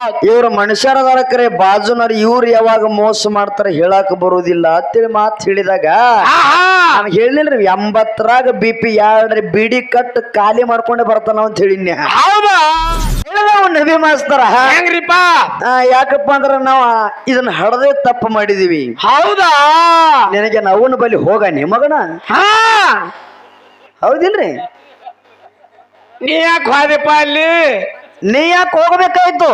ಇವ್ರ ಮನುಷ್ಯರದಾರಕ್ರೆ ಬಾಜುನವ್ರು ಇವ್ರು ಯಾವಾಗ ಮೋಸ ಮಾಡ್ತಾರ ಹೇಳಾಕ ಬರುದಿಲ್ಲ ಅಂತೇಳಿ ಮಾತು ಹೇಳಿದಾಗ ನಾನು ಹೇಳಿಲ್ರಿ 80ರಾಗ BP 2 ಬಿಡಿ ಕಟ್ ಖಾಲಿ ಮಾಡ್ಕೊಂಡೆ ಬರ್ತಾನ ಅಂತ ಹೇಳಿನ್ಯ. ನಬಿ ಮಾಸ್ತರ ಹೆಂಗ್ರಿಪ್ಪ ಯಾಕಪ್ಪ ಅಂದ್ರ ನಾವ್ ಇದನ್ನ ಹಡದೆ ತಪ್ಪು ಮಾಡಿದೀವಿ. ಹೌದಾ ನಿನಗೆ ನವನ ಬಲಿ ಹೋಗ ಮಗನ ಹೌದಿಲ್ರಿ? ನೀ ಯಾಕೆ ಹೋದಪ್ಪ ಅಲ್ಲಿ? ನೀ ಯಾಕೆ ಹೋಗ್ಬೇಕಾಯ್ತು?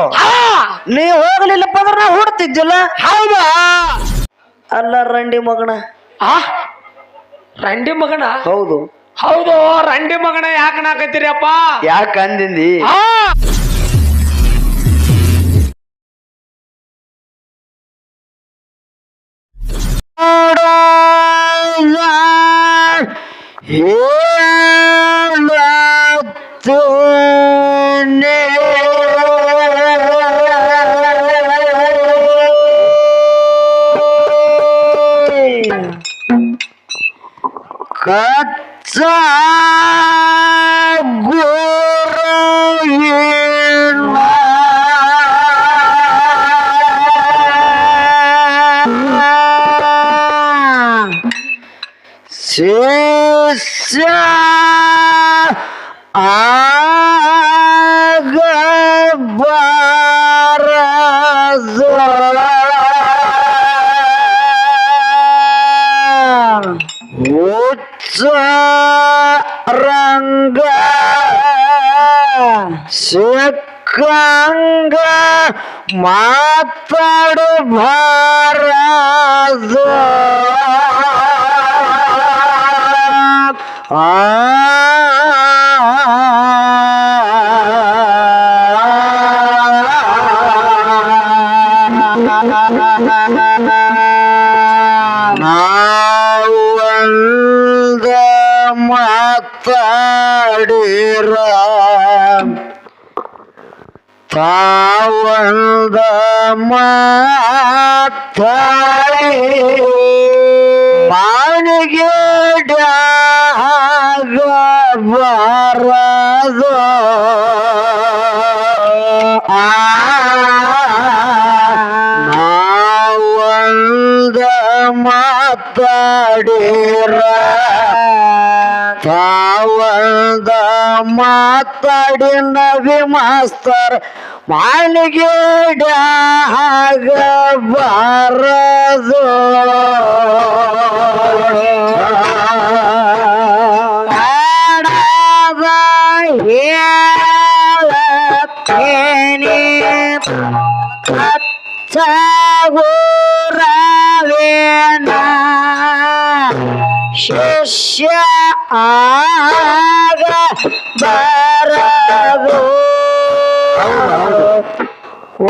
ನೀ ಹೋಗ್ಲಿಲ್ಲಪ್ಪ ಅಂದ್ರ ನಾ ಹುಡ್ತಿದ್ದಿಲ್ಲ. ಹೌದಾ ಅಲ್ಲ ರಂಡಿ ಮಗನ. ರಂಡಿ ಮಗನ? ಹೌದು ಹೌದು ರಂಡಿ ಮಗನ ಯಾಕ ನಾಕತ್ತೀರಪ್ಪ? ಯಾಕ ಅಂದಿಂದಿ? ಕಚ್ಚಾ ಶಿಷ್ಯ ಆಗಬಾರದು ಹುಚ್ಚ ರಂಗ ಸಿಕ್ಕಂಗ ಮಾತಾಡಬಾರದು. ನಾವೊಂದ ಮಾತಾಡಿರ ತಾವೊಂದ ಮಾತಾಡಿ ಮಾನಿಗೆ ಆಗಬಾರದು. ನಾವೊಂದ ಮಾತಾಡಿರ ತಾವೊಂದ ಮಾತಾಡಿ ನಬಿ ಮಾಸ್ತರ್ ಮಾನಿಗೆ ಆಗಬಾರದು. ಕಚ್ಚಗುರವೇನ ಶಿಷ್ಯ ಆಗಬಾರದು.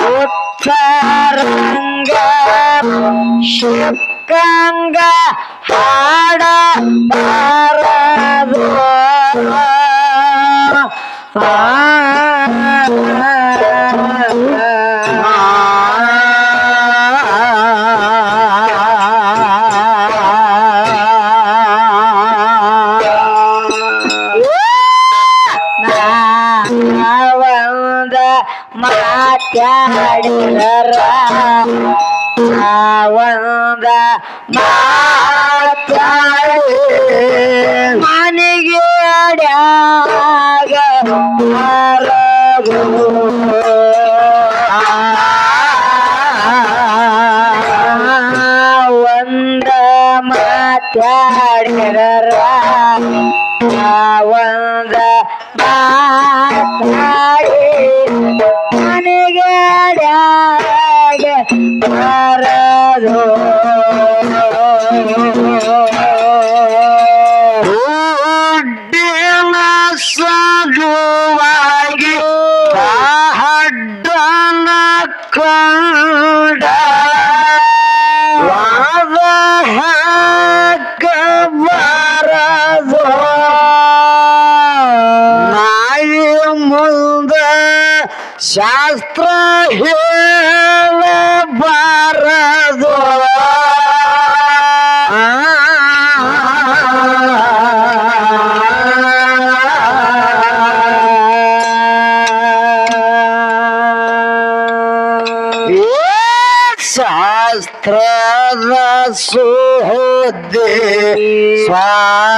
ಉತ್ತರಂಗ ಶಿಕ್ಕಂಗ ಹಾಡಬಾರದು. ನಾವೊಂದ ಮಾತಾಡಿರ ನಾವೊಂದ ಮಾತಾಡಿ ಮನೆಗೆ ಆಗಬಾರದು. ಒಂದ ಮಾತಾಡಿರ ನಾವೊಂದ ಮಾತಾಡಿ ಮನೆಗೆ ಆಗಬಾರದು. ದುಡ್ಡಿನ ಸಲುವಾಗಿ ಹಡ್ಡನ ಕಂಡ ವಾದ ಹಾಕಬಾರದು. ನಾಯಿ ಮುಂದ ಶಾಸ್ತ್ರ ಹೇಳಬಾರದು.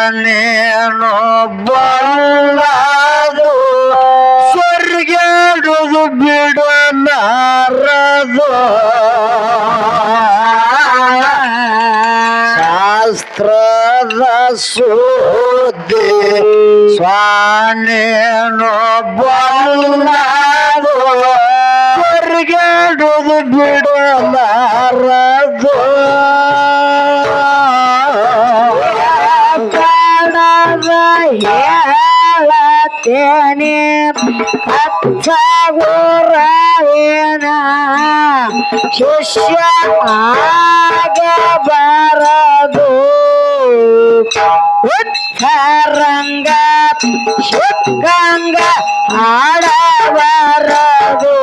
ಸ್ವಾನೇನೊಬ್ಬಳದು ಸ್ವರ್ಗಡುದು ಬಿಡಲಾರದು ಶಾಸ್ತ್ರದ ಸುದ್ದಿ ಸ್ವಾನೇನೊಬ್ಬಳದು ಸ್ವರ್ಗಡುದು ಬಿಡಲಾರದು ಹೇಳತೇನೆ ಅಚ್ಚಗುರವೇನ ಶಿಷ್ಯ ಆಗಬಾರದು ಉತ್ತರಂಗ ಶಿಕ್ಕಂಗ ಆಡಬಾರದು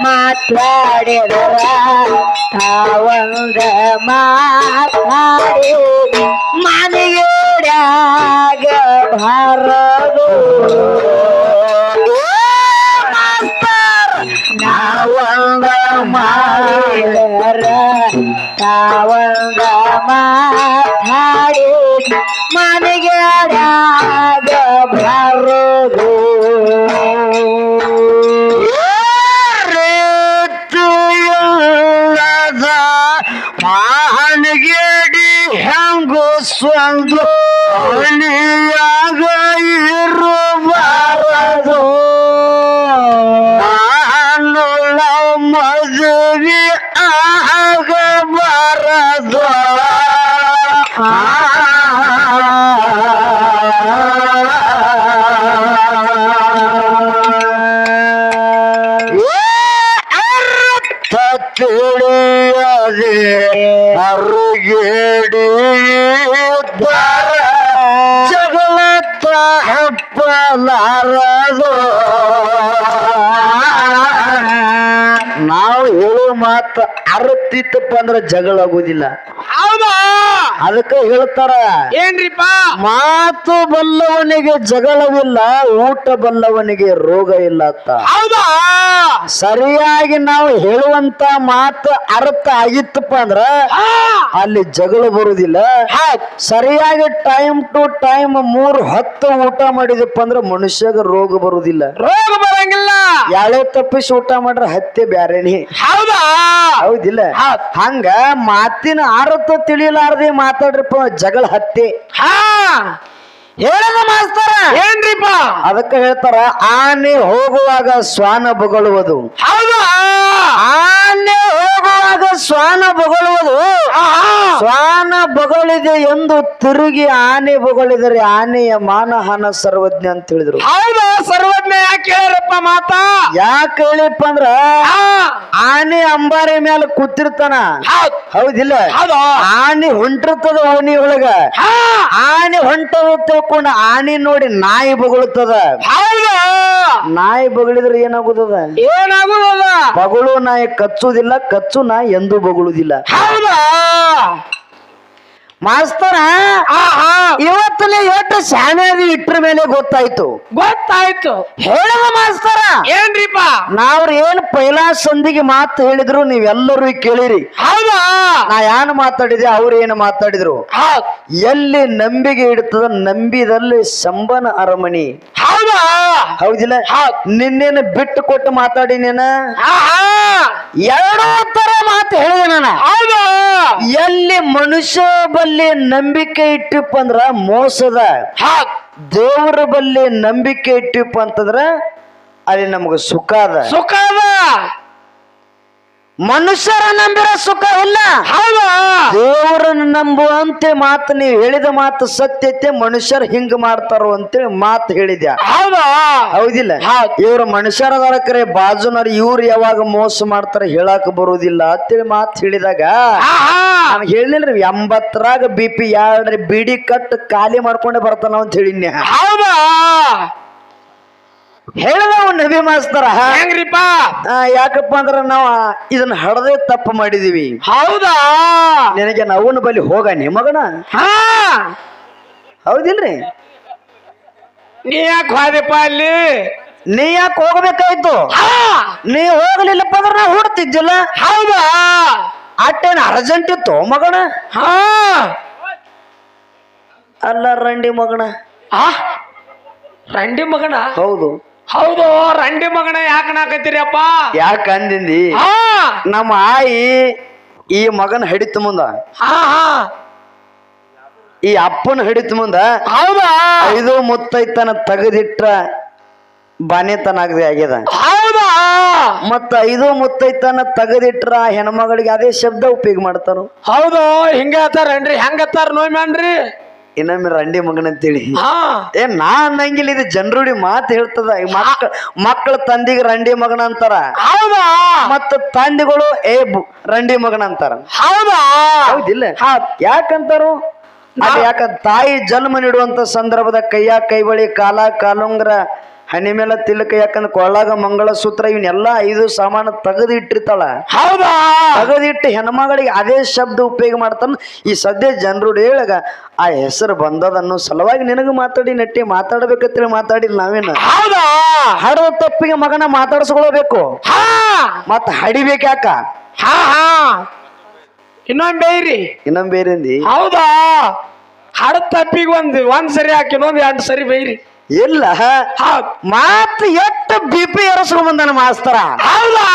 ಮಾತಾಡಿದರ ತಾವಂದ ಮಾತಾಡಿ ಮನೆಯೊಡಾಗ ಬಾರದು ನಾವಂದ ಮಾಡಿದರ ತಾವಂದ ಮಾತಾಡಿ ಮನೆಯೊಡಾಗ ಬಾರದು ಮಾನಗೇಡಿ ಹೆಂಗು ಸ್ವಂತ ಅಣಿಯಾಗ ಇರಬಾರದು ನಾನುಳ್ಳ ಮದುವೆ ಆಗಬಾರದು ತಿಳಿಯದೆ ಅರುಗೇಡಿ ಜಗಳತ್ತ ಹಪ್ಪಲಾರದು ನಾವು ಹೇಳೋ ಮಾತು ಅರ್ತಿತ್ತಪ್ಪ ಅಂದ್ರೆ ಜಗಳ ಆಗುದಿಲ್ಲ ಹೌದಾ ಅದಕ್ಕೆ ಹೇಳ್ತಾರ ಏನ್ರಿಪ್ಪ ಮಾತು ಬಲ್ಲವನಿಗೆ ಜಗಳವಿಲ್ಲ ಊಟ ಬಲ್ಲವನಿಗೆ ರೋಗ ಇಲ್ಲ ಅಂತ ಹೌದಾ ಸರಿಯಾಗಿ ನಾವು ಹೇಳುವಂತ ಮಾತು ಅರ್ಥ ಆಗಿತ್ತಪ್ಪ ಅಂದ್ರ ಅಲ್ಲಿ ಜಗಳ ಬರುದಿಲ್ಲ ಸರಿಯಾಗಿ ಟೈಮ್ ಟು ಟೈಮ್ 3 ಹೊತ್ತು ಊಟ ಮಾಡಿದಪ್ಪ ಅಂದ್ರ ಮನುಷ್ಯಗ ರೋಗ ಬರುದಿಲ್ಲ ರೋಗ ಬರಂಗಿಲ್ಲ ಯಾಳೆ ತಪ್ಪಿಸಿ ಊಟ ಮಾಡ್ರ ಹತ್ಯೆ ಬ್ಯಾರೇನಿ ಹೌದಾ ಹೌದಿಲ್ಲ ಹಂಗ ಮಾತಿನ ಅರ್ಥ ತಿಳಿಲಾರದೆ ಮಾತಾಡ್ರಿಪ್ಪ ಜಗಳ ಹತ್ಯೆ ಹೇಳದ ಮಾಸ್ತರ ಏನ್ರಿಪ್ಪ ಅದಕ್ಕೆ ಹೇಳ್ತಾರ ಆನೆ ಹೋಗುವಾಗ ಶ್ವಾನ ಬೊಗಳುವುದು ಹೌದಾ ಆನೆ ಹೋಗುವಾಗ ಶ್ವಾನ ಬೊಗಳುವುದು ಶ್ವಾನ ಬೊಗಳಿದೆ ಎಂದು ತಿರುಗಿ ಆನೆ ಬೊಗಳಿದರೆ ಆನೆಯ ಮಾನಹಾನ ಸರ್ವಜ್ಞ ಅಂತ ಹೇಳಿದ್ರು ಹೌದಾ ಸರ್ವಜ್ಞ ಯಾಕೆ ಹೇಳ್ರಪ್ಪ ಮಾತಾ ಯಾಕೆ ಹೇಳಿಪ್ಪ ಅಂದ್ರ ಆನೆ ಅಂಬಾರಿ ಮೇಲೆ ಕೂತಿರ್ತಾನ ಹೌದಿಲ್ಲ ಆನೆ ಹೊಂಟಿರ್ತದ ಓಣಿ ಒಳಗ ಆನೆ ಹೊಂಟದ ತಿಳ್ಕೊಂಡ ಆನೆ ನೋಡಿ ನಾಯಿ ಬೊಗಳುತ್ತದ ನಾಯಿ ಬೊಗಳಿದ್ರೆ ಏನಾಗುತ್ತದ ಏನಾಗುದದ ಬಗಳು ನಾಯಿ ಕಚ್ಚುವುದಿಲ್ಲ ಕಚ್ಚು ನಾಯಿ ಎಂದೂ ಬೊಗಳುವುದಿಲ್ಲ ಮಾಸ್ತರ ಇವತ್ತನೇ ಎಷ್ಟು ಶಾಣೆಯಾಗಿ ಇಟ್ರ ಮೇಲೆ ಗೊತ್ತಾಯ್ತು ಹೇಳದ ಮಾಸ್ತರ ಏನ್ರಿಪ್ಪ ನಾವ್ರ ಏನ್ ಪೈಲಾ ಸಂಧಿಗೆ ಮಾತು ಹೇಳಿದ್ರು ನೀವೆಲ್ಲರೂ ಕೇಳಿರಿ ಹೌದಾ ನಾ ಏನ್ ಮಾತಾಡಿದೆ ಅವ್ರ ಏನ್ ಮಾತಾಡಿದ್ರು ಎಲ್ಲಿ ನಂಬಿಕೆ ಇಡ್ತದ ನಂಬಿದಲ್ಲಿ ಶಂಬನ ಅರಮನಿ ಹೌದಾ ಹೌದಿಲ್ಲ ನಿನ್ನೇನು ಬಿಟ್ಟು ಕೊಟ್ಟು ಮಾತಾಡಿ ನೀನ ಎರಡೂ ತರ ಮಾತು ಹೇಳಿದೆ ನಾನು ಎಲ್ಲಿ ಮನುಷ್ಯ ಬಲ್ಲಿ ನಂಬಿಕೆ ಇಟ್ಟಿಪ್ಪ ಅಂದ್ರ ಮೋಸದ ದೇವರ ಬಲ್ಲಿ ನಂಬಿಕೆ ಇಟ್ಟಿಪ್ಪ ಅಂತಂದ್ರ ಅಲ್ಲಿ ನಮಗ ಸುಖ ಅದ ಮನುಷ್ಯರ ನಂಬಿರ ಸುಖ ಇಲ್ಲ ದೇವರನ್ನ ನಂಬುವಂತೆ ಮಾತು ನೀವು ಹೇಳಿದ ಮಾತು ಸತ್ಯತೆ ಮನುಷ್ಯರು ಹಿಂಗ ಮಾಡ್ತಾರೋ ಅಂತೇಳಿ ಮಾತು ಹೇಳಿದ್ಯಾ ಹೌದಿಲ್ಲ ಇವ್ರ ಮನುಷ್ಯರ ಕರೆ ಬಾಜುನವ್ರು ಇವ್ರು ಯಾವಾಗ ಮೋಸ ಮಾಡ್ತಾರ ಹೇಳಕ್ ಬರುದಿಲ್ಲ ಅಂತೇಳಿ ಮಾತು ಹೇಳಿದಾಗ ನಾನು ಹೇಳಿಲ್ರಿ 80ರಾಗ BP 2 ಬಿಡಿ ಕಟ್ ಖಾಲಿ ಮಾಡ್ಕೊಂಡೆ ಬರ್ತಾನ ಅಂತ ಹೇಳಿನ್ಯ ಹೇಳಿದವ ನಬಿ ಮಾಸ್ತರ ಹೆಂಗ್ರಿಪ್ಪ ಯಾಕಪ್ಪ ಅಂದ್ರ ನಾವ್ ಇದನ್ನ ಹಡದೆ ತಪ್ಪು ಮಾಡಿದೀವಿ ಹೌದಾ ನಿನಗೆ ನವನ ಬಲಿ ಹೋಗ ನಿಮಗನ ಹೌದಿಲ್ರಿ ನೀ ಯಾಕೆ ಹೋದಪ್ಪ ಅಲ್ಲಿ ನೀ ಯಾಕೆ ಹೋಗ್ಬೇಕಾಯ್ತು ನೀ ಹೋಗ್ಲಿಲ್ಲಪ್ಪ ಅಂದ್ರೆ ನಾ ಹುಡ್ತಿದ್ದಿಲ್ಲ. ಹೌದಾ ಅಟ್ಟೇನು ಅರ್ಜೆಂಟ್ ಇತ್ತು ಮಗನ? ಹಾ ಅಲ್ಲ ರಂಡಿ ಮಗನ. ರಂಡಿ ಮಗನ? ಹೌದು ಹೌದು ರಂಡಿ ಮಗನ ಯಾಕೆ ನಾಕತ್ತೀರಪ್ಪ? ಯಾಕೆ ಅಂದಿಂದಿ? ನಮ್ಮ ಆಯಿ ಈ ಮಗನ ಹಿಡಿತು ಮುಂದ, ಈ ಅಪ್ಪನ ಹಿಡಿತು ಮುಂದ. ಹೌದಾ 5 ಮುತ್ತೈತನ ತೆಗೆದಿಟ್ರ ಬಾನೆತನಾಗದೆ ಆಗ್ಯದ. ಹೌದಾ ಮತ್ತ 5 ಮುತ್ತೈತನ ತೆಗೆದಿಟ್ರ ಹೆಣ್ಮಗಳಿಗೆ ಅದೇ ಶಬ್ದ ಉಪಯೋಗ ಮಾಡ್ತಾರ. ಹೌದು ಹಿಂಗ ಹತ್ತಾರನ್ರಿ, ಹೆಂಗ ಹತ್ತಾರ ನೋಯ್ಮ್ಯಾನ್ರಿ? ಇನ್ನೊಮ್ಮೆ ರಂಡಿ ಮಗನ ಅಂತೇಳಿ ಹಾ ನಾ ಅನ್ನಂಗಿಲ್ಲ, ಇದು ಜನರುಡಿ ಮಾತು ಹೇಳ್ತದ. ಮಕ್ಕಳ ತಂದಿಗೆ ರಂಡಿ ಮಗನ ಅಂತಾರ. ಹೌದಾ ಮತ್ತ ತಂದಿಗಳು ರಂಡಿ ಮಗನ ಅಂತಾರ. ಹೌದಾ ಹೌದಿಲ್ಲ? ಯಾಕಂತಾರು? ಯಾಕ ತಾಯಿ ಜನ್ಮ ನೀಡುವಂತ ಸಂದರ್ಭದ ಕೈಯಾಗ ಕೈಬಳಿ, ಕಾಲ ಕಾಲುಂಗ್ರ, ಹನಿ ಮೇಲೆ ತಿಲಕ, ಯಾಕಂದ್ರೆ ಕೊಳ್ಳಾಗ ಮಂಗಳಸೂತ್ರ ಇವನ್ನೆಲ್ಲ 5 ಸಾಮಾನು ತೆಗೆದು ಇಟ್ಟಿರ್ತಾಳ. ಹೌದಾ ತೆಗೆದಿಟ್ಟು ಹೆಣ್ಮಗಳಿಗೆ ಅದೇ ಶಬ್ದ ಉಪಯೋಗ ಮಾಡ್ತಾನ. ಈ ಸದ್ಯ ಜನರು ಹೇಳಗ ಆ ಹೆಸರು ಬಂದದನ್ನು ಸಲುವಾಗಿ ನಿನಗ ಮಾತಾಡಿ ನಟ್ಟಿ ಮಾತಾಡ್ಬೇಕಂತೇಳಿ ಮಾತಾಡಿಲ್ಲ ನಾವೇನು. ಹೌದಾ ಹಡದ ತಪ್ಪಿಗೆ ಮಗನ ಮಾತಾಡ್ಸ್ಕೊಳ್ಬೇಕು, ಮತ್ತ ಹಡಿಬೇಕು ಯಾಕ? ಹಾ ಹಾ ಇನ್ನೊಂದ್ ಬೇಯ್ರಿ, ಇನ್ನೊಂದ್ ಬೇರೆಂದಿ. ಹೌದಾ ಹಡ ತಪ್ಪಿಗೆ ಒಂದ್ ಸರಿ ಹಾಕಿ ಇನ್ನೊಂದ್ 2 ಸರಿ ಬೈರಿ. ಇಲ್ಲ ಮಾತು ಎಷ್ಟು ಬಿಪಿ ಏರಿಸ್ಕೊಂಡ್ ಬಂದಾನ ಮಾಸ್ತರ. ಹೌದಾ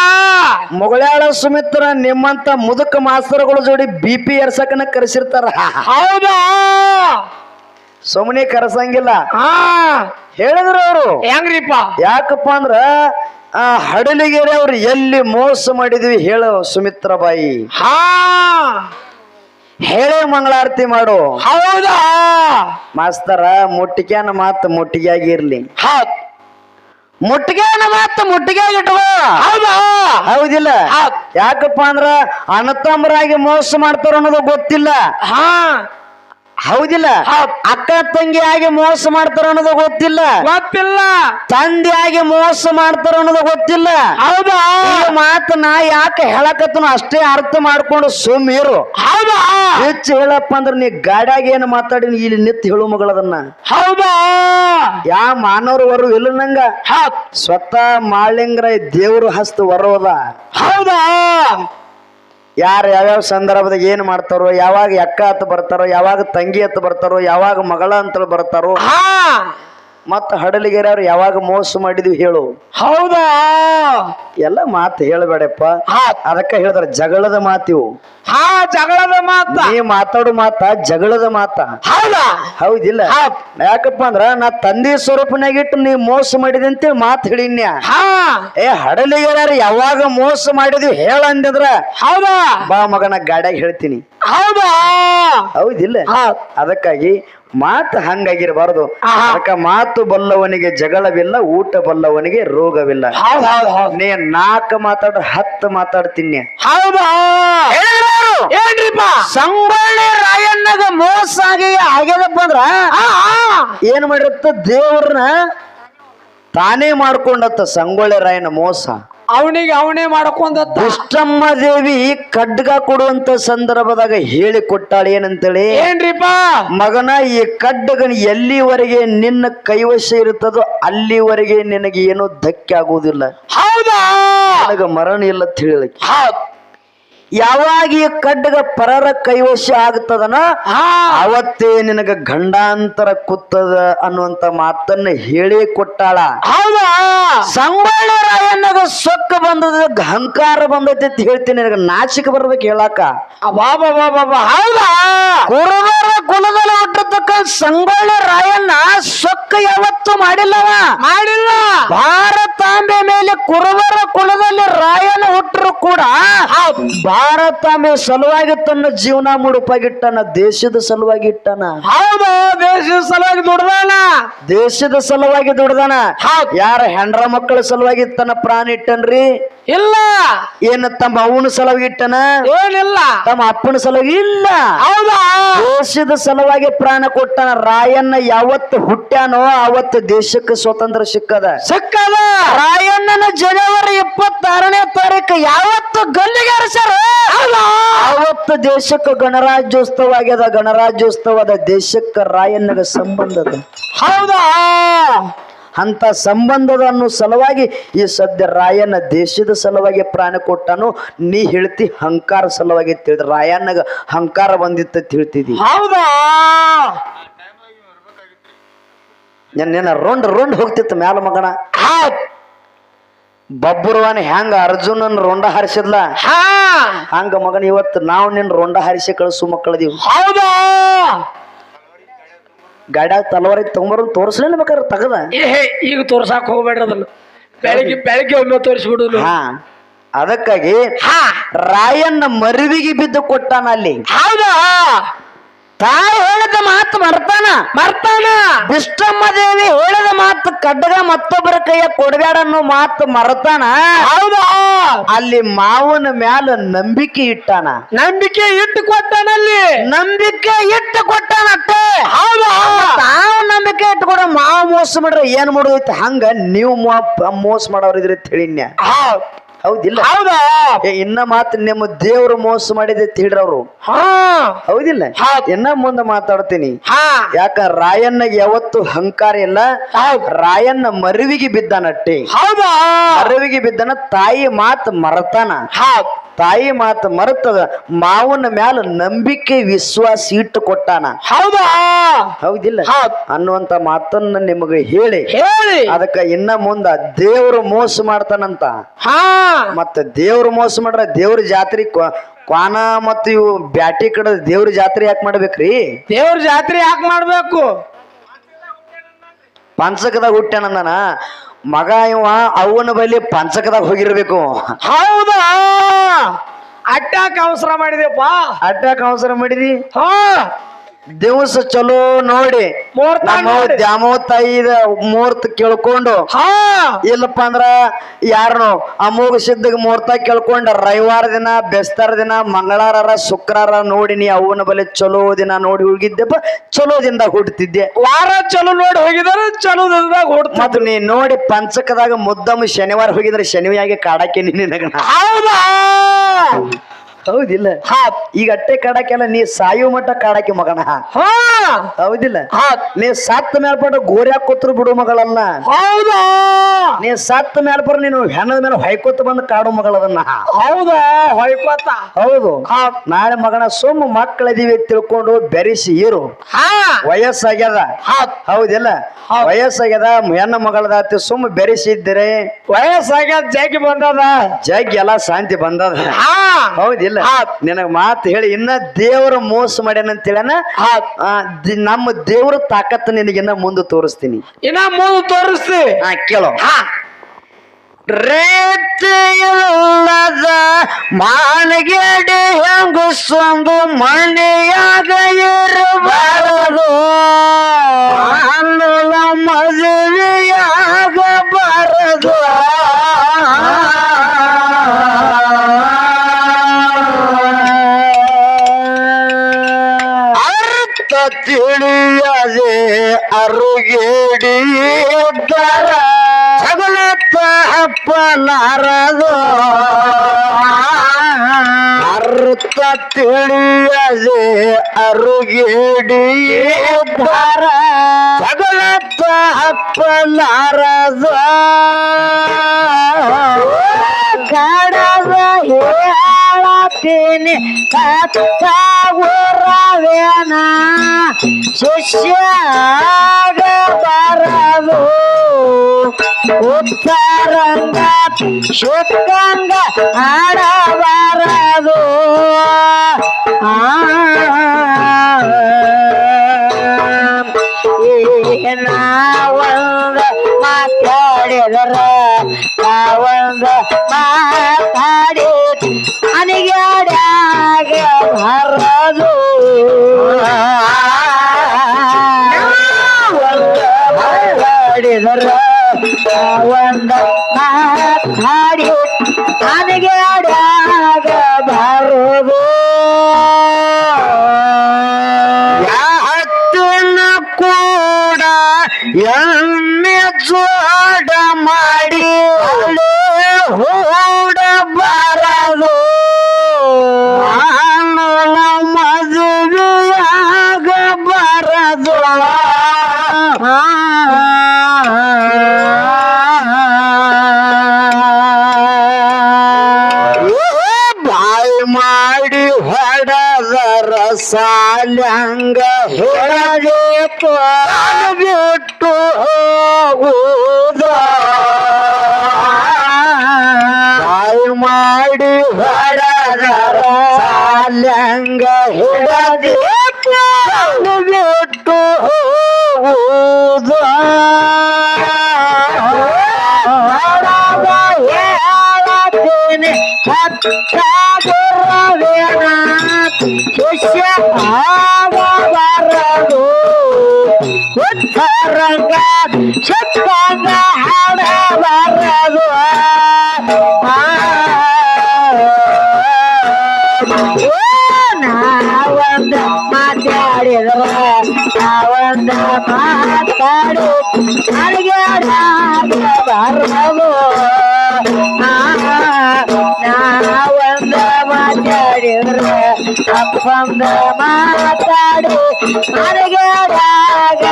ಮೊಗಳಾಳ ಸುಮಿತ್ರ ನಿಮ್ಮಂತ ಮುದುಕ ಮಾಸ್ತರ್ಗಳ ಜೋಡಿ ಬಿಪಿ ಏರ್ಸಕನ ಕರೆಸಿರ್ತಾರ. ಹೌದಾ ಸುಮ್ಮನೆ ಕರೆಸಂಗಿಲ್ಲ. ಹಾ ಹೇಳಿದ್ರು ಅವರು. ಹೆಂಗ್ರಿಪ್ಪ? ಯಾಕಪ್ಪ ಅಂದ್ರ ಹಡಲಿಗೆರೆ ಅವ್ರು ಎಲ್ಲಿ ಮೋಸ ಮಾಡಿದ್ವಿ ಹೇಳು ಸುಮಿತ್ರ ಬಾಯಿ. ಹಾ ಹೇಳೇ ಮಂಗಳಾರತಿ ಮಾಡು. ಹೌದಾ ಮಾಸ್ತರ ಮುಟ್ಟಿಗೆನ ಮಾತು ಮುಟ್ಟಿಗೆಯಾಗಿರ್ಲಿ, ಮುಟ್ಟಿಗೆನ ಮಾತು ಮುಟ್ಟಿಗೆಯಾಗಿ ಇಟ್ಕೋ. ಹೌದಾ ಹೌದಿಲ್ಲ? ಯಾಕಪ್ಪ ಅಂದ್ರ ಅಣ್ಣತಮ್ಮರಾಗಿ ಮೋಸ ಮಾಡ್ತಾರ ಅನ್ನೋದು ಗೊತ್ತಿಲ್ಲ. ಹಾ ಹೌದಿಲ್ಲ? ಅಕ್ಕ ತಂಗಿಯಾಗಿ ಮೋಸ ಮಾಡ್ತಾರ ಅನ್ನೋದು ಗೊತ್ತಿಲ್ಲ. ಗೊತ್ತಿಲ್ಲ. ತಂದೆಯಾಗಿ ಮೋಸ ಮಾಡ್ತಾರ ಅನ್ನೋದು ಗೊತ್ತಿಲ್ಲ. ಹೌದಾ ಈ ಮಾತು ನಾ ಯಾಕೆ ಹೇಳಕತ್ತನು ಅಷ್ಟೇ ಅರ್ಥ ಮಾಡ್ಕೊಂಡು ಸುಮ್ಮಿರು. ಹೌದಾ ಹೆಚ್ಚು ಹೇಳಪ್ಪ ಅಂದ್ರ ನೀ ಗಾಡ್ಯಾಗ ಏನು ಮಾತಾಡಿ ಇಲ್ಲಿ ನಿತ್ ಹೇಳು ಮಗಳದನ್ನ. ಹೌದಾ ಯಾ ಮಾನವರು ವರು ಇಲ್ಲ ನಂಗ. ಸ್ವತಃ ಮಾಳಿಂಗ್ರ ದೇವ್ರು ಹಸ್ತ ವರೋದ. ಹೌದಾ ಯಾರು ಯಾವ್ಯಾವ ಸಂದರ್ಭದಾಗ ಏನ್ ಮಾಡ್ತಾರೋ, ಯಾವಾಗ ಅಕ್ಕ ಹತ್ತು ಬರ್ತಾರೋ, ಯಾವಾಗ ತಂಗಿ ಹತ್ತು ಬರ್ತಾರೋ, ಯಾವಾಗ ಮಗಳ ಅಂತ ಬರ್ತಾರೋ, ಮತ್ತ ಹಡಲಿಗೆರೆ ಅವ್ರು ಯಾವಾಗ ಮೋಸ ಮಾಡಿದ್ವಿ ಹೇಳು. ಹೌದಾ ಎಲ್ಲ ಮಾತು ಹೇಳಬೇಡಪ್ಪ. ಅದಕ್ಕ ಹೇಳಿದ್ರ ಜಗಳದ ಮಾತಿವು. ಹಾ ಜಗಳದ ಮಾತ. ನೀ ಮಾತಾಡು ಮಾತ ಜಗಳದ ಮಾತ. ಹೌದಾ ಹೌದಿಲ್ಲ? ಯಾಕಪ್ಪ ಅಂದ್ರ ನಾ ತಂದೆ ಸ್ವರೂಪನಾಗಿಟ್ಟು ನೀ ಮೋಸ ಮಾಡಿದೆ ಅಂತೇಳಿ ಮಾತು ಹೇಳಿನ್ಯ. ಹಡಲಿಗೆರೆ ಯಾವಾಗ ಮೋಸ ಮಾಡಿದ್ವಿ ಹೇಳ ಅಂದಿದ್ರ ಹೌದಾ ಬಾ ಮಗನ ಗಾಡ್ಯಾಗ ಹೇಳ್ತೀನಿ. ಹೌದಾ ಹೌದಿಲ್ಲ? ಅದಕ್ಕಾಗಿ ಮಾತು ಹಂಗಾಗಿರಬಾರದು. ಅದಕ್ಕ ಮಾತು ಬಲ್ಲವನಿಗೆ ಜಗಳವಿಲ್ಲ, ಊಟ ಬಲ್ಲವನಿಗೆ ರೋಗವಿಲ್ಲ. ನೀ 4 ಮಾತಾಡ 10 ಮಾತಾಡ್ತೀನಿ. ಹೌದಾ ಏನ್ರಿಪ್ಪ? ಸಂಗೊಳ್ಳಿ ರಾಯಣ್ಣಗ ಮೋಸ ಆಗ್ಯದಪ್ಪ ಅಂದ್ರ ಏನ್ ಮಾಡಿರತ್ತ ದೇವ್ರನ್ನ ತಾನೇ ಮಾಡ್ಕೊಂಡತ್ತ ಸಂಗೊಳ್ಳಿ ರಾಯಣ್ಣ ಮೋಸ. ಅವನಿಗೆ ಅವನೇ ಮಾಡ್ಕೊಂಡ ದುಷ್ಟಮ್ಮ ದೇವಿ ಖಡ್ಗ ಕೊಡುವಂತ ಸಂದರ್ಭದಾಗ ಹೇಳಿ ಕೊಟ್ಟಾಳ ಏನಂತೇಳಿ. ಏನ್ರಿಪ್ಪ? ಮಗನ ಈ ಖಡ್ಗನ ಎಲ್ಲಿವರೆಗೆ ನಿನ್ನ ಕೈವಶ ಇರುತ್ತದೋ ಅಲ್ಲಿವರೆಗೆ ನಿನಗೆ ಏನೋ ಧಕ್ಕೆ ಆಗುವುದಿಲ್ಲ. ಹೌದಾ ನನಗ ಮರಣ ಇಲ್ಲ ಅಂತ ಹೇಳಕ್ಕೆ. ಯಾವಾಗ ಈ ಖಡ್ಗ ಪರರ ಕೈವಶ ಆಗ್ತದನ ಅವತ್ತೇ ನಿನಗ ಗಂಡಾಂತರ ಕುತ್ತದ ಅನ್ನುವಂತ ಮಾತನ್ನ ಹೇಳಿ ಕೊಟ್ಟಾಳ. ಹೌದಾ ಸಂಗೊಳ್ಳಿ ರಾಯಣ್ಣಗ ಸೊಕ್ಕ ಬಂದದ, ಅಹಂಕಾರ ಬಂದೈತಿ ಅಂತ ಹೇಳ್ತೀನಿ. ನಿನಗ ನಾಚಿಕೆ ಬರ್ಬೇಕು ಹೇಳಾಕ. ಹೌದಾ ಕುರುಬರ ಕುಲದಲ್ಲಿ ಹುಟ್ಟತಕ್ಕ ಸಂಗೊಳ್ಳಿ ರಾಯಣ್ಣ ಸೊಕ್ಕ ಯಾವತ್ತು ಮಾಡಿಲ್ಲವ. ಮಾಡಿಲ್ಲ. ಭಾರತಾಂಬೆ ಮೇಲೆ ಕುರುಬರ ಕುಲದಲ್ಲಿ ರಾಯಣ್ಣ ಹುಟ್ಟರು ಕೂಡ ಭಾರತಾಂಬೆ ಸಲುವಾಗಿ ತನ್ನ ಜೀವನ ಮುಡುಪಾಗಿಟ್ಟನ, ದೇಶದ ಸಲುವಾಗಿ ಇಟ್ಟನ. ಹೌದು ದೇಶದ ಸಲುವಾಗಿ ದುಡ್ದಾನ, ದೇಶದ ಸಲುವಾಗಿ ದುಡ್ದಾನ. ಯಾರ ಹೆಂಡ್ರ ಮಕ್ಕಳ ಸಲುವಾಗಿ ತನ್ನ ಪ್ರಾಣ ಇಟ್ಟನ್ರಿ? ಇಲ್ಲ. ಏನ ತಮ್ಮ ಅವನ ಸಲುವಾಗಿ ಇಟ್ಟನ? ಏನಿಲ್ಲ. ತಮ್ಮ ಅಪ್ಪನ ಸಲುವಾಗಿ ಇಲ್ಲ. ಹೌದಾ ದೇಶದ ಸಲುವಾಗಿ ಪ್ರಾಣ ಕೊಟ್ಟನ. ರಾಯಣ್ಣ ಯಾವತ್ತು ಹುಟ್ಟ್ಯಾನೋ ಅವತ್ತು ದೇಶಕ್ಕೆ ಸ್ವಾತಂತ್ರ್ಯ ಸಿಕ್ಕದ. ಸಿಕ್ಕದ. ರಾಯಣ್ಣನ ಜನವರಿ 26ನೇ ತಾರೀಕು ಯಾವತ್ತು ಗಲ್ಲಿಗೆ ಹರಿಸ್ಯಾರ ಅವತ್ತು ದೇಶಕ್ಕೆ ಗಣರಾಜ್ಯೋತ್ಸವ ಆಗ್ಯದ. ಗಣರಾಜ್ಯೋತ್ಸವದ ದೇಶಕ್ಕೆ ರಾಯಣ್ಣಗ ಸಂಬಂಧದ. ಹೌದಾ? ಅಂತ ಸಂಬಂಧದ ಅನ್ನೋ ಸಲುವಾಗಿ ಈ ಸದ್ಯ ರಾಯಣ್ಣ ದೇಶದ ಸಲುವಾಗಿ ಪ್ರಾಣ ಕೊಟ್ಟನು. ನೀ ಹೇಳ್ತಿ ಹಂಕಾರ ಸಲುವಾಗಿ ತಿಳಿದ ರಾಯಣ್ಣಗ ಹಂಕಾರ ಬಂದಿತ್ತ ಹೇಳ್ತಿದಿ. ಹೌದಾ? ನೆನ್ನ ರೊಂಡ್ ಹೋಗ್ತಿತ್ತು ಮ್ಯಾಲ ಮಗನ. ಬಬ್ಬುರವನ ಹೆಂಗ ಅರ್ಜುನನ್ ರೊಂಡ ಹಾರಿಸಿದ್ಲ ಹಂಗ ಮಗನ ಇವತ್ತು ನಾವು ನಿನ್ ರೊಂಡ ಹಾರಿಸಿ ಕಳಿಸು ಮಕ್ಕಳದೀವಿ. ಹೌದಾ? ಗಾಡ್ಯಾಗ ತಲವಾರಿ ತಗೊಂಬರ್ ತೋರಿಸ್ಲಿಲ್ಲ ಬೇಕಾದ್ರೆ ತಗದ. ಈಗ ತೋರ್ಸಾಕ್ ಹೋಗ್ಬೇಡ್ರಿ ಅದನ್ನ. ಬೆಳಿಗ್ಗೆ ಒಮ್ಮೆ ತೋರಿಸ್ಬಿಡುದು. ಹಾ, ಅದಕ್ಕಾಗಿ ರಾಯಣ್ಣ ಮರುವಿಗೆ ಬಿದ್ದು ಕೊಟ್ಟಾನ ಅಲ್ಲಿ. ಹೌದಾ? ತಾಯಿ ಹೇಳಿದ ಮಾತು ಮರ್ತಾನ. ಬಿಷ್ಟಮ್ಮ ದೇವಿ ಹೇಳಿದ ಮಾತು ಕಡ್ಡಗ ಮತ್ತೊಬ್ಬರ ಕೈಯ ಕೊಡಬೇಡ ಅನ್ನೋ ಮಾತು ಮರ್ತಾನ. ಹೌದಾ? ಅಲ್ಲಿ ಮಾವನ ಮ್ಯಾಲ ನಂಬಿಕೆ ಇಟ್ಟಾನ. ನಂಬಿಕೆ ಇಟ್ಟು ಕೊಟ್ಟಾನಲ್ಲಿ. ನಂಬಿಕೆ ಇಟ್ಟು ಕೊಟ್ಟಾನಟ್ಟೆ. ಹೌದಾ? ತಾವು ನಂಬಿಕೆ ಇಟ್ಕೊಡ ಮಾವ ಮೋಸ ಮಾಡ್ರ ಏನ್ ಮಾಡೋದೈತಿ. ಹಂಗ ನೀವು ಮೋಸ ಮಾಡೋರಿದ್ರಿ ತಿಳಿನ್ಯ. ಹೌದಿಲ್ಲ? ಹೌದಾ? ಇನ್ನ ಮಾತು ನಿಮ್ಮ ದೇವ್ರು ಮೋಸ ಮಾಡಿದೆ ತಿಳಿರ ಅವ್ರು. ಹೌದಿಲ್ಲ? ಇನ್ನ ಮುಂದೆ ಮಾತಾಡ್ತೀನಿ. ಯಾಕ ರಾಯಣ್ಣಗೆ ಯಾವತ್ತು ಹಂಕಾರ ಇಲ್ಲ. ರಾಯಣ್ಣ ಮರುವಿಗೆ ಬಿದ್ದಾನಟ್ಟೆ. ಹೌದಾ? ಮರುವಿಗೆ ಬಿದ್ದಾನ. ತಾಯಿ ಮಾತು ಮರತಾನ. ತಾಯಿ ಮಾತು ಮರೆತದ. ಮಾವನ ಮ್ಯಾಲ ನಂಬಿಕೆ ವಿಶ್ವಾಸ ಇಟ್ಟು ಕೊಟ್ಟಾನ. ಹೌದಾ? ಹೌದಿಲ್ಲ? ಅನ್ನುವಂತ ಮಾತನ್ನ ನಿಮಗೆ ಹೇಳಿ ಅದಕ್ಕ ಇನ್ನ ಮುಂದ ದೇವ್ರು ಮೋಸ ಮಾಡ್ತಾನಂತ. ಮತ್ತ ದೇವ್ರು ಮೋಸ ಮಾಡ್ರ ದೇವ್ರ ಜಾತ್ರೆ ಕ್ವಾನ ಮತ್ತು ಇವು ಬ್ಯಾಟಿ ಕಡೆ ದೇವ್ರ ಜಾತ್ರೆ ಯಾಕೆ ಮಾಡ್ಬೇಕ್ರಿ? ದೇವ್ರ ಜಾತ್ರೆ ಯಾಕೆ ಮಾಡ್ಬೇಕು? ಪಂಚಕದಾಗ ಹುಟ್ಟ್ಯಾನಂದನ ಮಗ ಇವ ಅವನ ಬಳಿ ಪಂಚಕದಾಗ ಹೋಗಿರ್ಬೇಕು. ಹೌದಾ? ಅಟ್ಟಾಕ ಅವಸರ ಮಾಡಿದೆಪ್ಪ. ಅಟ್ಟಾಕ ಅವಸರ ಮಾಡಿದಿ? ದಿವಸ ಚಲೋ ನೋಡಿ ದ್ಯಾಮೋತಾಯಿದ ಮುಹೂರ್ತ ಕೇಳ್ಕೊಂಡು ಇಲ್ಲಪ್ಪ ಅಂದ್ರ ಯಾರನು ಅಮೋಘ ಸಿದ್ಧಗ ಮುಹೂರ್ತ ಕೇಳ್ಕೊಂಡ ರವಿವಾರ ದಿನ, ಬೆಸ್ತಾರ ದಿನ, ಮಂಗಳವಾರ, ಶುಕ್ರವಾರ ನೋಡಿ ನೀ ಅವನ ಬಳಿ ಚಲೋ ದಿನ ನೋಡಿ ಹೋಗಿದ್ದೆಪ್ಪ. ಚಲೋ ದಿನದಾಗ ಹುಡ್ತಿದ್ದೆ. ವಾರ ಚಲೋ ನೋಡಿ ಹೋಗಿದಾರ, ಚಲೋ ದಿನದಾಗ ಹುಡ್ತ. ಮತ್ ನೀ ನೋಡಿ ಪಂಚಕದಾಗ ಮುದ್ದಮ್ಮ ಶನಿವಾರ ಹೋಗಿದ್ರೆ ಶನಿವಿಯಾಗಿ ಕಾಡಕ್ಕೆ ನಿನಗ. ಹೌದಾ? ಹೌದಿಲ್ಲ? ಈಗ ಅಟ್ಟೆ ಕಾಡಕ್ಕೆಲ್ಲ ನೀ ಸಾಯೋ ಮಟ್ಟ ಕಾಡಕ್ಕೆ ಮಗನ. ಹೌದಿಲ್ಲ? ನೀ ಸತ್ತ ಮೇಲ್ಪಟ್ಟ ಗೋರ್ಯಾಕ ಕೂತ್ರು ಬಿಡು ಮಗಳನ್ನ. ಹೌದಾ? ನೀ ಸತ್ತ ಮೇಲ್ಪರ ನೀನು ಹೆಣ್ಣದ ಮೇಲೆ ಹೊಯ್ಕೋತ ಬಂದು ಕಾಡು ಮಗಳದನ್ನ. ಹೌದಾ? ಹೊಯ್ಕೋತ. ಹೌದು. ನಾಳೆ ಮಗನ ಸುಮ್ಮ ಮಕ್ಕಳದೀವಿ ತಿಳ್ಕೊಂಡು ಬೆರೆಸಿ ಇರು. ವಯಸ್ಸಾಗ್ಯದ. ಹೌದಿಲ್ಲ? ವಯಸ್ಸಾಗ್ಯದ. ಹೆಣ್ಣ ಮಗಳದಾತಿ ಸುಮ್ಮ ಬೆರೆಸಿದ್ದರೆ ವಯಸ್ಸಾಗ್ಯದ. ಜಗ್ಗಿ ಬಂದದ. ಜಗ್ಗಿ ಎಲ್ಲ ಶಾಂತಿ ಬಂದದ. ಹೌದಿಲ್ಲ? ನಿನಗ ಮಾತು ಹೇಳಿ ಇನ್ನ ದೇವರ ಮೋಸ ಮಾಡ್ಯಾನಂತೇಳನ. ನಮ್ಮ ದೇವ್ರ ತಾಕತ್ತು ನಿನಗಿನ್ನ ಮುಂದೆ ತೋರಿಸ್ತೀನಿ. ಇನ್ನ ಮುಂದೆ ತೋರಿಸ್ತಿ. ಕೇಳೋ. ರೇತಿಲ್ಲದ ಮಾನಗೆಡೆ ಹೆಂಗಸೊಂದು ಮನೆಯಾಗ ಇರಬಾರದು. ಮದುವೆಯಾಗಬಾರದು. ತಿಳಿಯದೆ ಅರುಗೇಡಿದ್ದರ ಜಗಳತ್ತ ಹಪ್ಪಲಾರದು. ಅರ್ಥ ತಿಳಿಯದೆ ಅರುಗೇಡಿದ್ದರ ಜಗಳತ್ತ ಹಪ್ಪಲಾರದು. ಕಾಡದ ಹೇಳತೀನಿ ಊರವೇನ ಶಿಷ್ಯಾಗ ಬರದು. ಉತ್ತರಂಗ ಶುಕ್ಕಂಗ ಆಡಬಾರದು. ನಾವೊಂದು ಮಾತಾಡಿದರ ನಾವೊಂದು ಮಾತಾಡಿ ಅನಿಗ್ಯಾಡ್ಯಾಗ ಬರದು. ಮಾತಾಡಿದರ ನಾವೊಂದು ಮಾತಾಡಿ ಅನಿಗ್ಯಾಡ್ಯಾಗ ಬರದು. ಕೂಡ ಎಮ್ಮೆ ಜೋಡ ಮಾಡಿ ಹೂಡ ಸಾಲ್ಯಂಗ ಹೇಳಬೇಕು ಬಿಟ್ಟು ಹೋಗುವುದ ಬಾಯಿ ಮಾಡಿ ಹೊಡೆದರ ಸಾಲ್ಯಂಗ ಹಿಡಬೇಕು ಬಿಟ್ಟು ಹೋಗುವುದ ಹೇಳತೀನಿ ಹತ್ತಾಗುರವೇನ ಶಿಷ್ಯ ಆಗಬಾರದು ಉತ್ತರಂಗ ಚಿತ್ತಂಗ ಹಾಡಬಾರದು ನಾವೊಂದು ಮಾತಾಡಿದ್ರ ನಾವೊಂದು ಮಾತಾಡಿ ಅಡಿಗೆಡಬಾರದು ನಾವೊಂದು ಮಾತಾಡಿದ್ರ ಅಪ್ಪಂದ ಮಾತಾಡಿ ಅಡಿಗೆಡಬಾರದು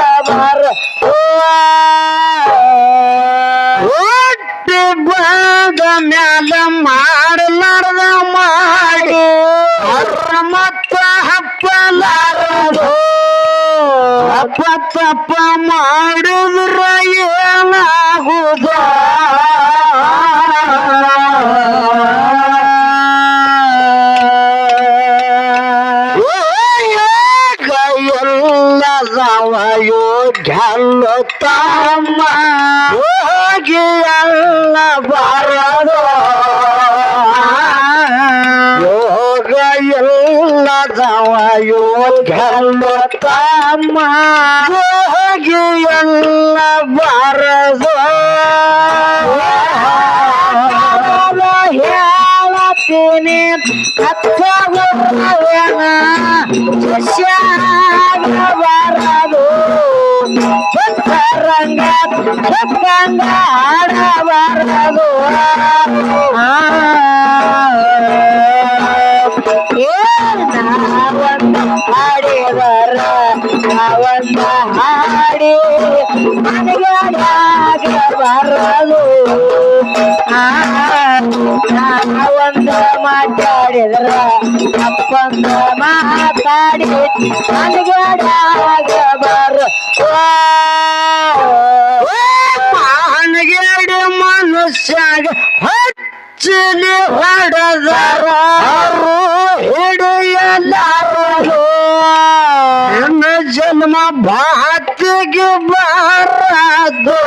ಒಟ್ಟು ಬಂದ ಮ್ಯಾಲ ಮಾಡಲಾರ್ದ ಮಾಡಿ ಮತ್ತ ಹಪ್ಪಲಾರದು ಅಪ್ಪ ತಪ್ಪ ಮಾಡಿದ್ರ ಏನಾಗುದ ಎಲ್ಲದವ ಯೋಗ್ಯಲ್ಲ ತಮ್ಮ ಹೋಗಿ ಎಲ್ಲ ಬರದು ಯೋಗ ಎಲ್ಲದವ ಯೋಗ್ಯಲ್ಲ ತಮ್ಮ ಹೋಗಿ ಎಲ್ಲ ಬರದು ಹೇಳತೀನಿ ಕತ್ತಗುರವೇನ ಶಿಷ್ಯ ಆಗಬಾರದು ಉತ್ತರಂಗ ಚಿತ್ತಂಗ ಆಡಬಾರದು ನಾವೊಂದು ಹಾಡಿದರ ನಾವೊಂದು ಹಾಡಿ ಮನೆಗಾಗಬಾರದು ನಾವೊಂದು ಮಾತಾಡಿದ್ರ ಅಪ್ಪಂದ ಮಾತಾಡಿ ಮನೆಗಾಗಬಾರದು ಮನೆಗೇಡಿ ಮನುಷ್ಯಾಗ ಹಚ್ಚಲಿ ಹೊಡೆದರ ಹಿಡಿಯಲಾರದು ನನ್ನ ಜನ್ಮ ಬಾತಿಗೆ ಬಾರದು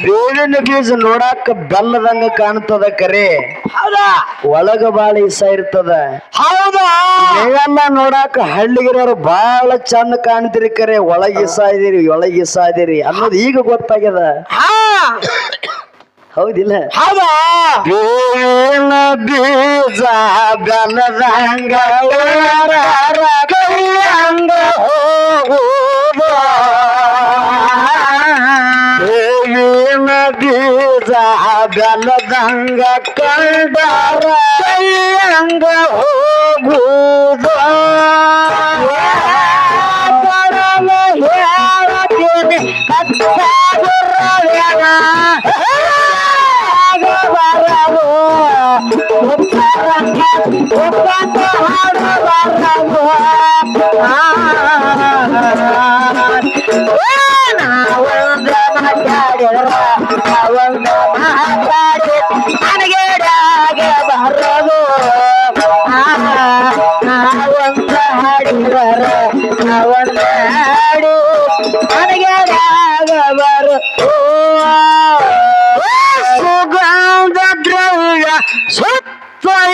ಬೇವಿನ ಬೀಜ ನೋಡಾಕ ಬೆಲ್ಲದಂಗ ಕಾಣ್ತದ ಕರೆ ಹೌದಾ ಒಳಗ ಬಾಳ ಇಸ ಇರ್ತದ ಹೌದಾ ನೀವೆಲ್ಲ ನೋಡಾಕ ಹಳ್ಳಿಗಿರೋರು ಬಾಳ ಚಂದ ಕಾಣ್ತಿರಿ ಕರೆ ಒಳಗ ಇಸ ಇದೀರಿ ಒಳಗ ಇಸ ಇದೀರಿ ಅನ್ನೋದು ಈಗ ಗೊತ್ತಾಗ್ಯದ ಹೌದಿಲ್ಲ ಹೌದಾ ಬೇವಿನ ಬೀಜ ಬೆಲ್ಲದಂಗ ಕೈಯಂಗ ಹೋಗುವುದು ಬೇವಿನ ಬೀಜ ಬೆಲ್ಲದಂಗ ಕಂಡರ ಕೈಯಂಗ ಹೋಗುವುದು ಹೇಳತೀನಿ ಕತ್ತಾಗುರವೇನ ಆಗಬಾರದು ಉತ್ತರಂಗ ಚಿತ್ತಂಗ ಹಾಡಬಾರದು ನಾವೊಂದು ಮಾತಾಡಿದ್ರ ನಾವೊಂದು ಮಾತಾಡಿ ಮನೆಗೇಡಾಗಬಾರದು ನಾವೊಂದು ಹಾಡಿದ್ರ ನಾವೊಂದು ಹಾಡಿ ಮನೆಗೇಡಾಗಬಾರದು ಸುಗಂಧ ದ್ರವ್ಯ ಸುತ್ತ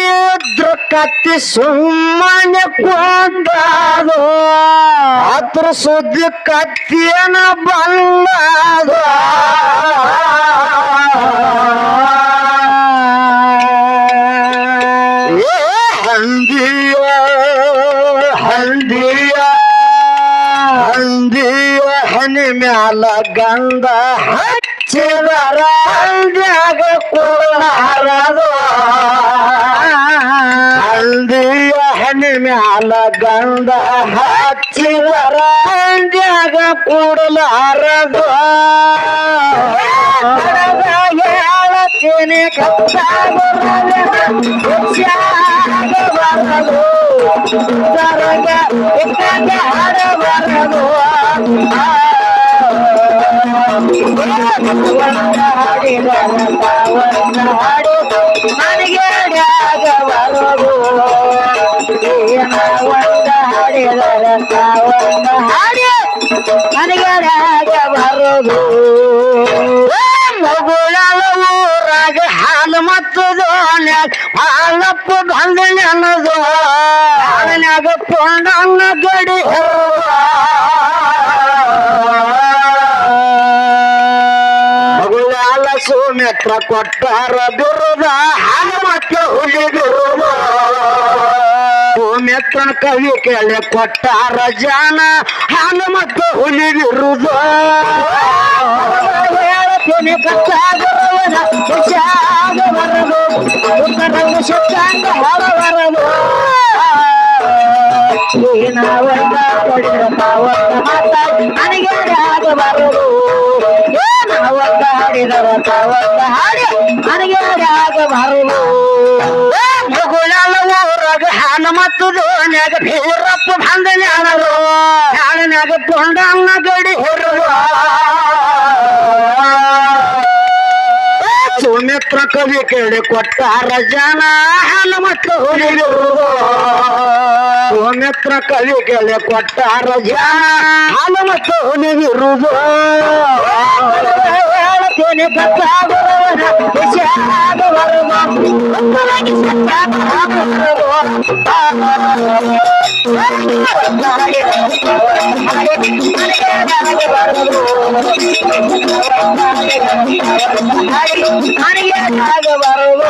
ಇದ್ರ ಕತ್ತಿ ಸುಮ್ಮನೆ ಕೊಂಡದು ಅದ್ರ ಸುದ್ದಿ ಕತ್ತಿಯನ ಬಂದದು ಹಂದಿಯ ಹಂದಿಯ ಹಂದಿಯ ಹನಿ ಮ್ಯಾಲ ಗಂಧ ಹಚ್ಚಿದರ ಹಂದ್ಯಾಗ ಕುಳಾರದು ಹಂದಿಯ ಹನಿ ಮ್ಯಾಲ ಗಂಧ ಹಚ್ಚಿ ಮುಗಿಸಿದರ ಮಂಡ್ಯಾಗ ಕೂಡಲಾರದು ಹೇಳತ್ತೇನೆ ಬರದು ಸರಗ ಹಾಡಬಾರದು ಹಾಡಿ ನನಗೆ ಬರದು ಹಾಡಿದರ ಹಾಡಿ ನನಗೆ ಬರದು ಮಗುಳಲ ಊರಾಗ ಹಾಲು ಮತ್ತು ಹಾಲಪ್ಪ ಬಂದ ನೆನದು ಹಾಲಿನಾಗ ಪೊಂಡನ್ನ ಗಡಿ ಮಗುಳಾಲ ಸುಮಿತ್ರ ಕೊಟ್ಟಾರ ಬಿರುದ ಹಾಲು ಮತ್ತು ಹುಲಿ ಬಿರುದ ಸುಮಿತ್ರನ ಕವಿ ಕೇಳಿ ಕೊಟ್ಟಾರ ಜಾನ ಹಾಲು ಮತ್ತು ಹುಲಿ ಬಿರುದ ಹೇಳ್ತೀನಿ ಕಟ್ಟಾಗರವನ ಹುಷಾಗ ಬರದು ಉತ್ತರಂಗ ಶಬ್ದಾಂಗ ಹೊರ ಬರದು ನಾವಂಗ ಕೊಡಿದ ತಾವಂಗ ಮಾತಾಡಿ ನನಗೆ ಆಗ ಬರದು ನಾವಂಗ ಹಾಡಿದವ ತಾವಂಗ ಹಾಡಿ ನನಗೆ ಆಗ ಬರದು ಮಗುಳಲ್ಲ ಊರಾಗ ಹಾನ ಮತ್ತು ದೋನ್ಯಾಗ ಭೀರಪ್ಪ ಬಂದ ಜ್ಞಾನರು ಹಾಡಿನಾಗ ಪೊಂಡನ್ನ ಗಡಿ ಹೊರದು ಸುಮಿತ್ರ ಕವಿ ಕೇಳಿ ಕೊಟ್ಟಾರ ಜನ ಹಾಲು ಮತ್ತು ಹುಲಿಗಿರುವುದು ಸುಮಿತ್ರ ಕವಿ ಕೇಳಿ ಕೊಟ್ಟಾರ ಜನ ಹಾಲು ಮತ್ತು ಹುಲಿಗಿರುವುದು ಹೇಳ್ತೀನಿ ಕಟ್ಟಾಗುವವನ ವಿಷಯಾಗ ಬರುವುದು ಉತ್ತರಾಗಿ ಸತ್ತಾಗ ನನಗೆ ಬರುವುದು